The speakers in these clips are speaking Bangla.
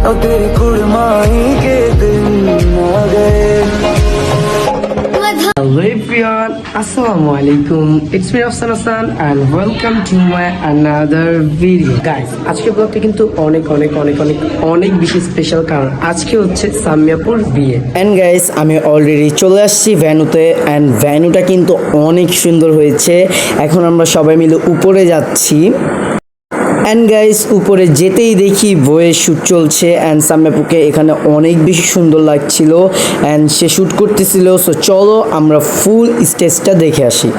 और तेरी कुड़माई के दिन आ गए। Hello everyone, Assalamualaikum. It's me Afsan Hassan and welcome to my another video. Guys, আজকে ব্লগটা কিন্তু অনেক বেশি স্পেশাল, কারণ আজকে হচ্ছে সামিয়াপুর বিয়ে। এন্ড গাইস, আমি অলরেডি চলে আসছি ভ্যানুতে। অ্যান্ড ভ্যানুটা কিন্তু অনেক সুন্দর হয়েছে। এখন আমরা সবাই মিলে উপরে যাচ্ছি। অ্যান্ড গাইস, উপরে যেতেই দেখি বইয়ের শ্যুট চলছে। অ্যান্ড সামিয়াপুকে এখানে অনেক বেশি সুন্দর লাগছিল অ্যান্ড সে শ্যুট করতেছিল। সো চলো আমরা ফুল স্টেজটা দেখে আসি।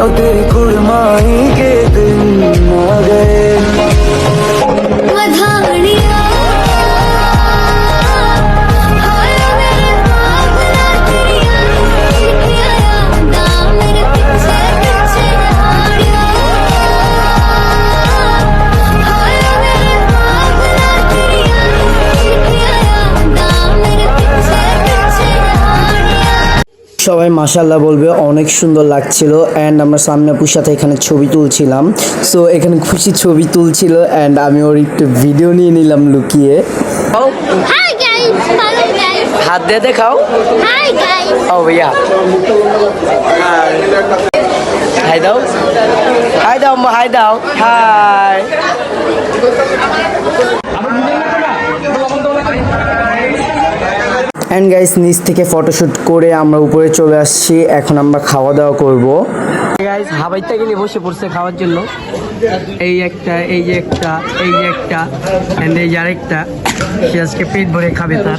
और तेरी कुड़माई के दिन आ गए। সবাই মাশাআল্লাহ বলবে, অনেক সুন্দর লাগছিল। অ্যান্ড আমরা সামিয়াপুর সাথে এখানে ছবি তুলছিলাম। সো এখানে খুশি ছবি তুলছিল অ্যান্ড আমি ওর একটু ভিডিও নিয়ে নিলাম লুকিয়ে। Hi guys, hello guys. হাত দিয়ে দেখাও। Hi guys. ও ভাইয়া, হাই দাও, হাই দাও, হাই দাও, হাই। অ্যান্ড গাইস, নিচ থেকে ফটোশ্যুট করে আমরা উপরে চলে আসছি। এখন আমরা খাওয়া দাওয়া করব। গাইস, হাবাইতে গেলে বসে পড়ছে খাওয়ার জন্য। এই একটা, এই যে একটা, এই যে একটা, এন্ড এই যে আরেকটা। সে আজকে পেট ভরে খাবে তার।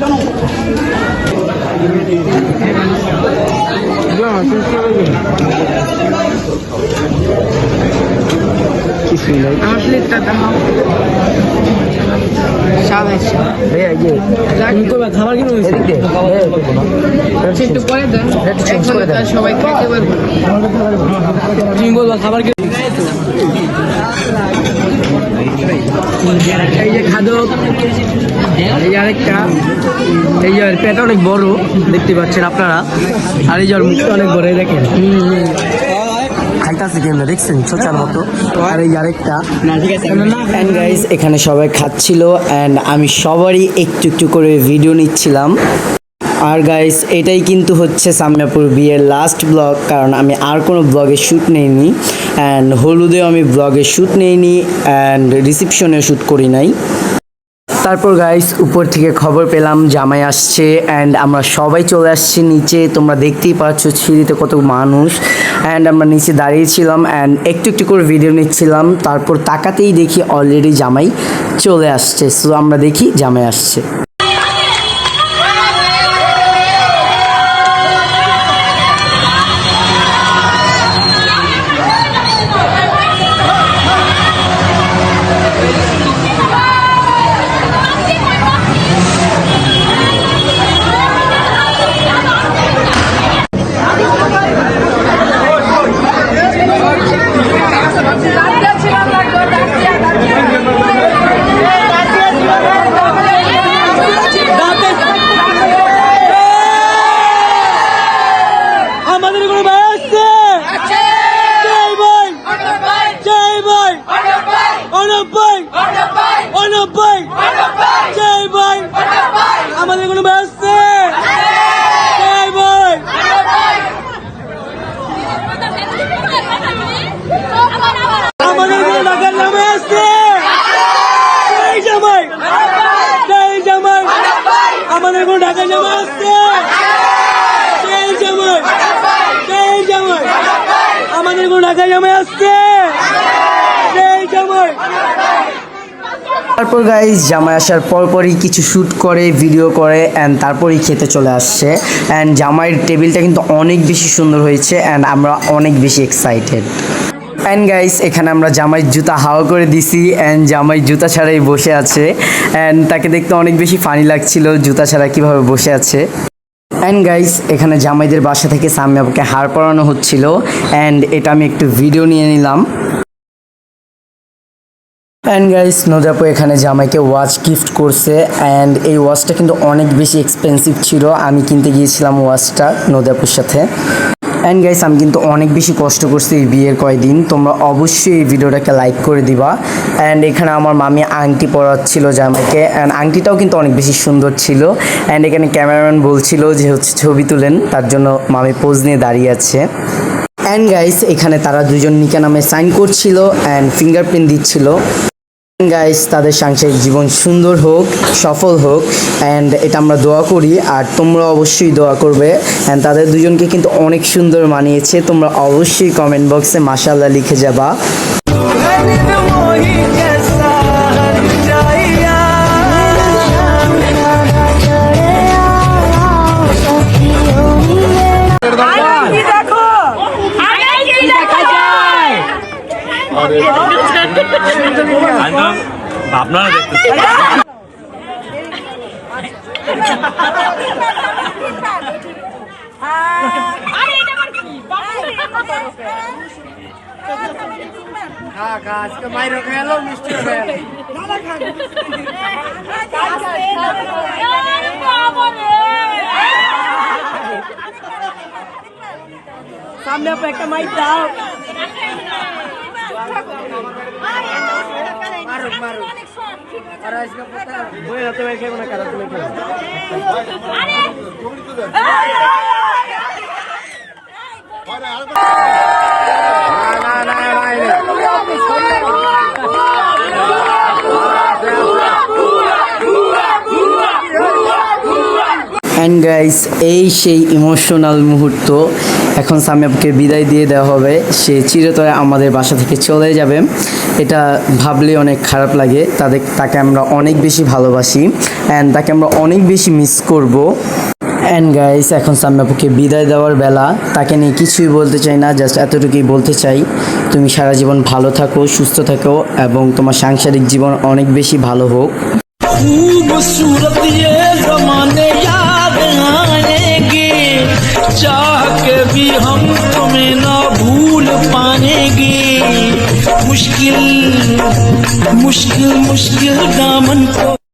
খাবার কিনে সবাই খাইতে পারবো। তুমি বলবো খাবার কিনে। এই যে খাদক, এই আরেকটা, এই যে পেট অনেক বড় দেখতে পাচ্ছেন আপনারা। আর এই যে মুখটা অনেক বড়, দেখেন খাইতেছে কেমন দেখছেন, সোচার মতো। আর এই আরেকটা। অ্যান্ড গাইস, এখানে সবাই খাচ্ছিল অ্যান্ড আমি সবারই একটু একটু করে ভিডিও নিচ্ছিলাম। আর গাইস, এটাই কিন্তু হচ্ছে সামিয়াপুর বিয়ের লাস্ট ব্লগ, কারণ আমি আর কোনো ব্লগের শ্যুট নেইনি। অ্যান্ড হলুদেও আমি ব্লগের শ্যুট নেইনি অ্যান্ড রিসেপশনেও শ্যুট করি নাই। তারপর গাইস, উপর থেকে খবর পেলাম জামাই আসছে অ্যান্ড আমরা সবাই চলে আসছি নিচে। তোমরা দেখতেই পাচ্ছ সিঁড়িতে কত মানুষ। অ্যান্ড আমরা নিচে দাঁড়িয়েছিলাম অ্যান্ড একটু একটু করে ভিডিও নিচ্ছিলাম। তারপর তাকাতেই দেখি অলরেডি জামাই চলে আসছে। সো আমরা দেখি জামাই আসছে। আমাদের কোনো ব্যস্ত আমাদের কোনো ঢাকার নামে আসছে। জামাই, জামাই, আমাদের কোনো ঢাকার নামে আসছে। জামাই, জামাই, আমাদের কোনো ঢাকার নামে আসছে। জামাই। তারপর গাইস, জামাই আসার পরপরই কিছু শ্যুট করে, ভিডিও করে অ্যান্ড তারপরই খেতে চলে আসছে। অ্যান্ড জামাইয়ের টেবিলটা কিন্তু অনেক বেশি সুন্দর হয়েছে অ্যান্ড আমরা অনেক বেশি এক্সাইটেড। অ্যান্ড গাইস, এখানে আমরা জামাইয়ের জুতা হাওয়া করে দিছি অ্যান্ড জামাই জুতা ছাড়াই বসে আছে। অ্যান্ড তাকে দেখতে অনেক বেশি ফানি লাগছিল জুতা ছাড়া কীভাবে বসে আছে। অ্যান্ড গাইস, এখানে জামাইদের বাসা থেকে সামিয়াপুকে হার পরানো হচ্ছিল অ্যান্ড এটা আমি একটু ভিডিও নিয়ে নিলাম। অ্যান্ড গাইস, নজাপু এখানে জামাইকে ওয়াচ গিফট করছে অ্যান্ড এই ওয়াচটা কিন্তু অনেক বেশি এক্সপেন্সিভ ছিল। আমি কিনতে গিয়েছিলাম ওয়াচটা নজাপুর সাথে। অ্যান্ড গাইস আমি কিন্তু অনেক বেশি কষ্ট করছি এই বিয়ের কয়দিন, তোমরা অবশ্যই এই ভিডিওটাকে লাইক করে দিবা। অ্যান্ড এখানে আমার মামি আংটি পরাচ্ছিল জামাইকে, অ্যান্ড আংটিটাও কিন্তু অনেক বেশি সুন্দর ছিল। অ্যান্ড এখানে ক্যামেরাম্যান বলছিল যে হচ্ছে ছবি তুলেন, তার জন্য মামি পোজ নিয়ে দাঁড়িয়ে আছে। অ্যান্ড গাইস এখানে তারা দুজন নিকা নামে সাইন করছিল অ্যান্ড ফিঙ্গারপ্রিন্ট দিচ্ছিল। গাইস তাদের সাংসারিক জীবন সুন্দর হোক, সফল হোক, অ্যান্ড এটা আমরা দোয়া করি। আর তোমরা অবশ্যই দোয়া করবে। অ্যান্ড তাদের দুজনকে কিন্তু অনেক সুন্দর মানিয়েছে, তোমরা অবশ্যই কমেন্ট বক্সে মাশাআল্লাহ লিখে যাবা। আপনারা দেখতেছেন সামনে আপনি একটা মাইক দাও। অ্যান্ড গাইস এই সেই ইমোশনাল মুহূর্ত, এখন সামি আপুকে বিদায় দিয়ে দেওয়া হবে, সে চিরতরে আমাদের বাসা থেকে চলে যাবে। এটা ভাবলে অনেক খারাপ লাগে, তাকে আমরা অনেক বেশি ভালোবাসি অ্যান্ড তাকে আমরা অনেক বেশি মিস করব। অ্যান্ড গাইস এখন সামি আপুকে বিদায় দেওয়ার বেলা, তাকে নিয়ে কিছুই বলতে চাই না, জাস্ট এতটুকুই বলতে চাই, তুমি সারা জীবন ভালো থাকো, সুস্থ থাকো এবং তোমার সাংসারিক জীবন অনেক বেশি ভালো হোক। खूबसूरत ये जमाने याद आएंगे, चाह के भी हम तुम्हें ना भूल पाएंगे। मुश्किल मुश्किल मुश्किल दामन को